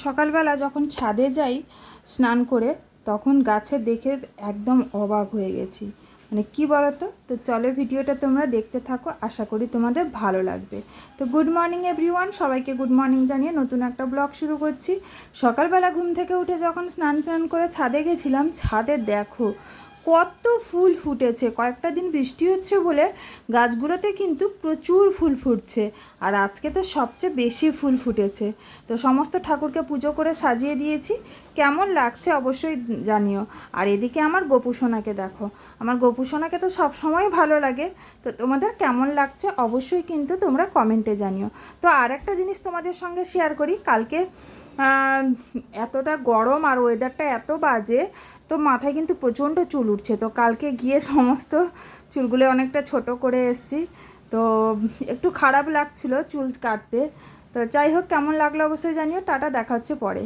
সকালবেলা যখন ছাদে যাই স্নান করে তখন গাছে দেখে একদম অবাক হয়ে গেছি। মানে কি বলতো, তো চলো ভিডিওটা তোমরা দেখতে থাকো, আশা করি তোমাদের ভালো লাগবে। তো গুড মর্নিং এভরিওয়ান, সবাইকে গুড মর্নিং জানিয়ে নতুন একটা ব্লগ শুরু করছি। সকালবেলা ঘুম থেকে উঠে যখন স্নান করে ছাদে গেছিলাম, ছাদে দেখো কত ফুল ফুটেছে। কয়েকটা দিন বৃষ্টি হচ্ছে বলে গাছগুলোতে কিন্তু প্রচুর ফুল ফুটছে, আর আজকে তো সবচেয়ে বেশি ফুল ফুটেছে। তো সমস্ত ঠাকুরকে পুজো করে সাজিয়ে দিয়েছি। কেমন লাগছে অবশ্যই জানিও। আর এদিকে আমার গোপুসোনাকে দেখো, আমার গোপুসোনাকে তো সব সময় ভালো লাগে। তো তোমাদের কেমন লাগছে অবশ্যই কিন্তু তোমরা কমেন্টে জানিও। তো আর একটা জিনিস তোমাদের সঙ্গে শেয়ার করি, কালকে এতটা গরম আর ওয়েদারটা এত বাজে, তো মাথায় কিন্তু প্রচণ্ড চুল উঠছে। তো কালকে গিয়ে সমস্ত চুলগুলো অনেকটা ছোট করে এসেছি। তো একটু খারাপ লাগছিল চুল কাটতে। তো যাই হোক, কেমন লাগলো অবশ্যই জানিও। টাটা, দেখা হচ্ছে পরে।